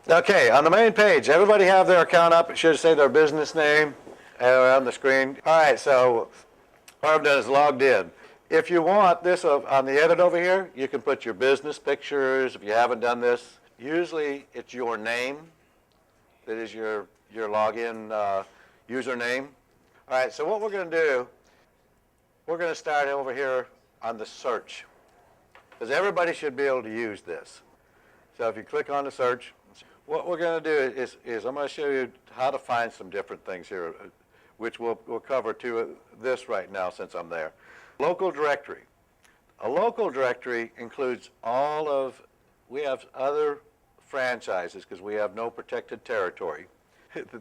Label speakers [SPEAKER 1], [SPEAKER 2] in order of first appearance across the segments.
[SPEAKER 1] Okay, on the main page, everybody have their account up. It should say their business name on the screen. All right, so what I've done is logged in. If you want this on the edit over here, you can put your business pictures. If you haven't done this, usually it's your name that is your login username. All right, so what we're going to do, we're going to start over here on the search, because everybody should be able to use this. So if you click on the search, what we're going to do is I'm going to show you how to find some different things here, which we'll cover this right now since I'm there. Local directory. A local directory includes we have other franchises because we have no protected territory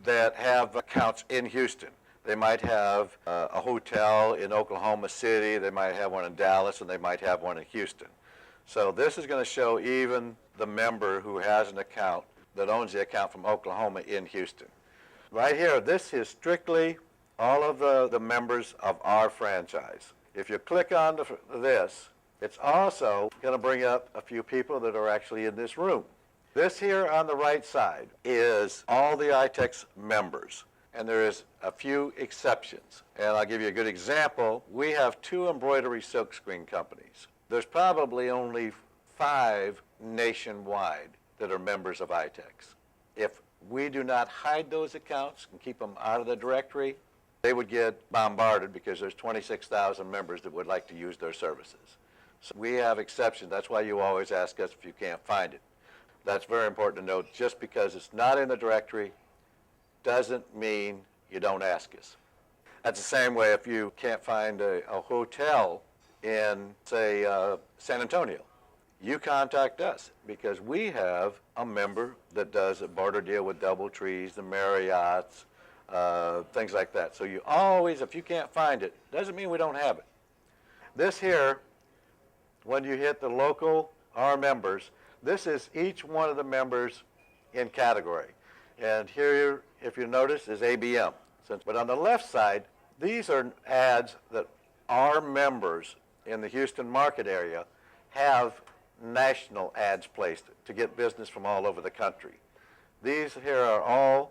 [SPEAKER 1] that have accounts in Houston. They might have a hotel in Oklahoma City, they might have one in Dallas, and they might have one in Houston. So this is going to show even the member who has an account that owns the account from Oklahoma in Houston. Right here, this is strictly all of the members of our franchise. If you click on this, it's also going to bring up a few people that are actually in this room. This here on the right side is all the ITEX members, and there is a few exceptions. And I'll give you a good example. We have 2 embroidery silkscreen companies. There's probably only 5 nationwide that are members of ITEX. If we do not hide those accounts and keep them out of the directory, they would get bombarded because there's 26,000 members that would like to use their services. So we have exceptions. That's why you always ask us if you can't find it. That's very important to note. Just because it's not in the directory doesn't mean you don't ask us. That's the same way if you can't find a hotel in, say, San Antonio. You contact us because we have a member that does a barter deal with DoubleTrees, the Marriotts, things like that. So you always, if you can't find it, doesn't mean we don't have it. This here, when you hit the local, our members, this is each one of the members in category. And here, if you notice, is ABM. But on the left side, these are ads that our members in the Houston market area have national ads placed to get business from all over the country. These here are all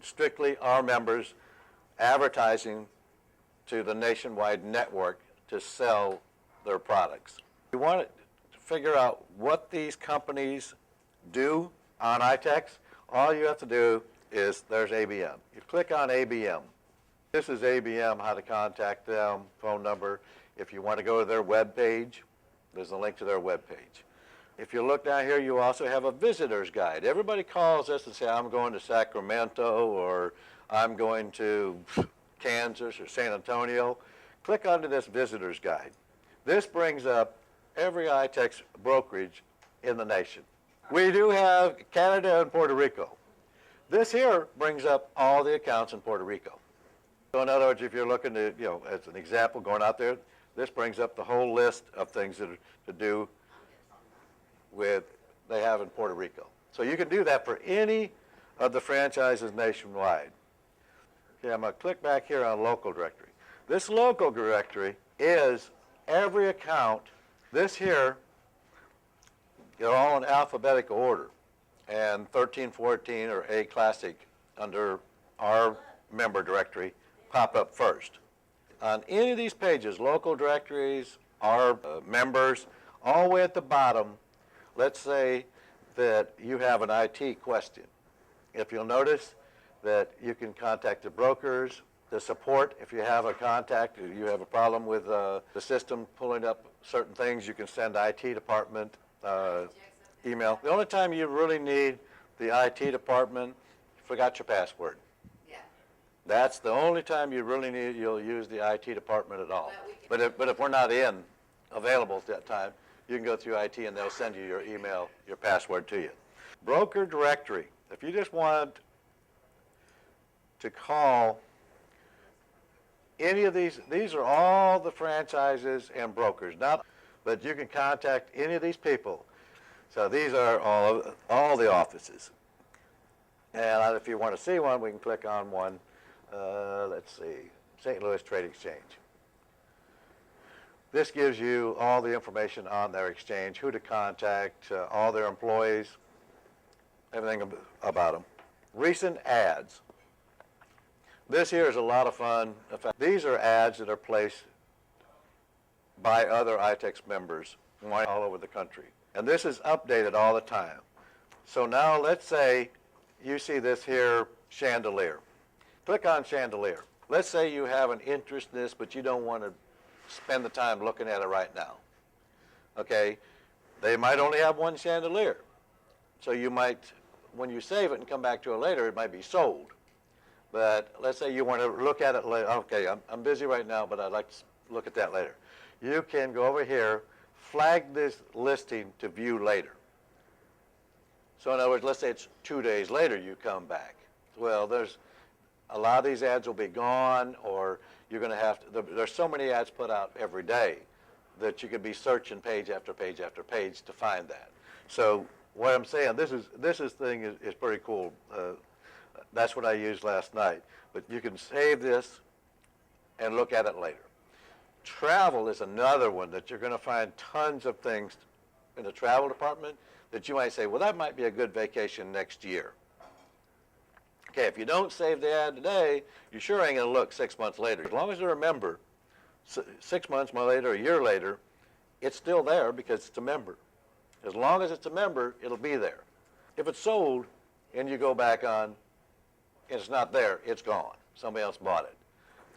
[SPEAKER 1] strictly our members advertising to the nationwide network to sell their products. You want to figure out what these companies do on ITEX, all you have to do is there's ABM. You click on ABM. This is ABM, how to contact them, phone number. If you want to go to their web page, there's a link to their web page. If you look down here, you also have a visitor's guide. Everybody calls us and says, I'm going to Sacramento, or I'm going to Kansas or San Antonio. Click onto this visitor's guide. This brings up every ITEX brokerage in the nation. We do have Canada and Puerto Rico. This here brings up all the accounts in Puerto Rico. So in other words, if you're looking to, as an example, going out there, this brings up the whole list of things that are to do with they have in Puerto Rico. So you can do that for any of the franchises nationwide. Okay, I'm going to click back here on local directory. This local directory is every account. This here, they're all in alphabetical order. And 1314 or A Classic under our member directory pop up first. On any of these pages, local directories, our members, all the way at the bottom, let's say that you have an IT question. If you'll notice that you can contact the brokers, the support, if you have a contact, you have a problem with the system pulling up certain things, you can send IT department email. The only time you really need the IT department, you forgot your password. That's the only time you really you'll use the IT department at all. But if we're not available at that time, you can go through IT and they'll send you your email, your password to you. Broker directory. If you just want to call any of these are all the franchises and brokers. But you can contact any of these people. So these are all the offices. And if you want to see one, we can click on one. Let's see, St. Louis Trade Exchange. This gives you all the information on their exchange, who to contact, all their employees, everything about them. Recent ads. This here is a lot of fun. In fact, these are ads that are placed by other ITEX members all over the country. And this is updated all the time. So now let's say you see this here chandelier. Click on chandelier. Let's say you have an interest in this, but you don't want to spend the time looking at it right now. Okay? They might only have one chandelier. So you might, when you save it and come back to it later, it might be sold. But let's say you want to look at it later. Okay, I'm busy right now, but I'd like to look at that later. You can go over here, flag this listing to view later. So in other words, let's say it's 2 days later you come back. Well, there's a lot of these ads will be gone, or you're going to have to, there's so many ads put out every day that you could be searching page after page after page to find that. So what I'm saying, this thing is pretty cool. That's what I used last night. But you can save this and look at it later. Travel is another one that you're going to find tons of things in the travel department that you might say, well, that might be a good vacation next year. Okay, if you don't save the ad today, you sure ain't going to look 6 months later. As long as you remember, 6 months later, a year later, it's still there because it's a member. As long as it's a member, it'll be there. If it's sold and you go back on and it's not there, it's gone. Somebody else bought it.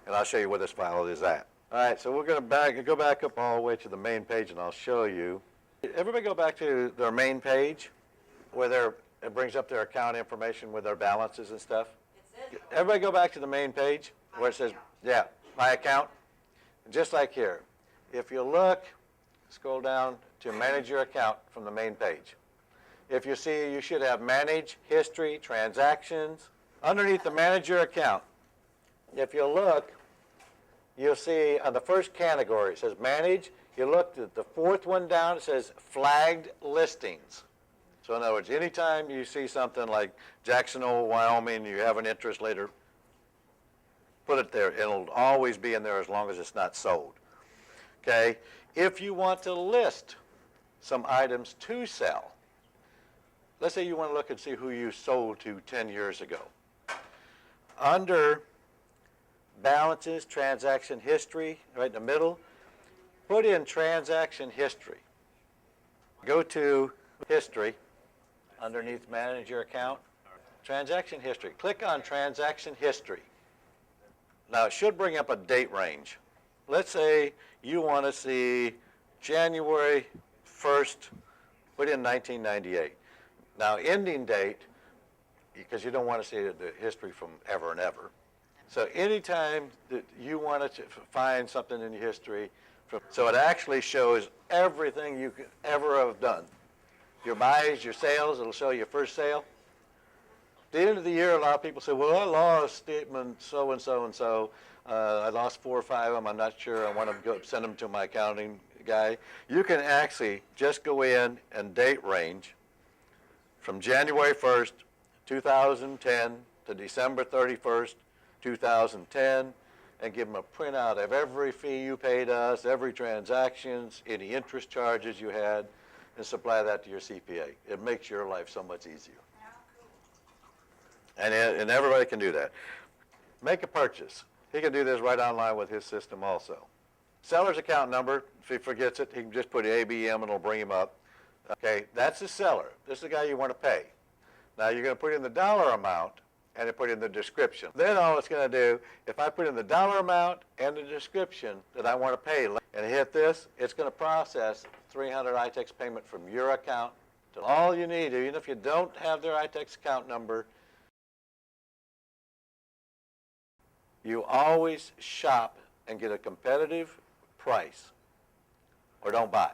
[SPEAKER 1] And I'll show you where this file is at. All right, so we're going to go back up all the way to the main page, and I'll show you. Everybody go back to their main page where it brings up their account information with their balances and stuff. Everybody go back to the main page where it says, yeah, my account. Just like here. If you look, scroll down to manage your account from the main page. If you see, you should have manage, history, transactions. Underneath the manage your account, if you look, you'll see on the first category, it says manage. You look at the fourth one down, it says flagged listings. So in other words, anytime you see something like Jackson Hole, Wyoming, you have an interest later, put it there. It'll always be in there as long as it's not sold. Okay? If you want to list some items to sell, let's say you want to look and see who you sold to 10 years ago. Under balances, transaction history, right in the middle, put in transaction history. Go to history, underneath manage your account, transaction history. Click on transaction history. Now it should bring up a date range. Let's say you want to see January 1st, put in 1998. Now ending date, because you don't want to see the history from ever and ever. So anytime that you want to find something in your history, so it actually shows everything you could ever have done. Your buys, your sales, it'll show your first sale. At the end of the year, a lot of people say, well, I lost statement so-and-so and so. I lost 4 or 5 of them. I'm not sure. I want to go send them to my accounting guy. You can actually just go in and date range from January 1st, 2010 to December 31st, 2010, and give them a printout of every fee you paid us, every transactions, any interest charges you had, and supply that to your CPA. It makes your life so much easier. And everybody can do that. Make a purchase. He can do this right online with his system also. Seller's account number, if he forgets it, he can just put ABM and it'll bring him up. Okay, that's the seller. This is the guy you want to pay. Now you're going to put in the dollar amount and put in the description. Then all it's going to do, if I put in the dollar amount and the description that I want to pay and hit this, it's going to process 300 ITEX payment from your account to all you need. Even if you don't have their ITEX account number, you always shop and get a competitive price or don't buy.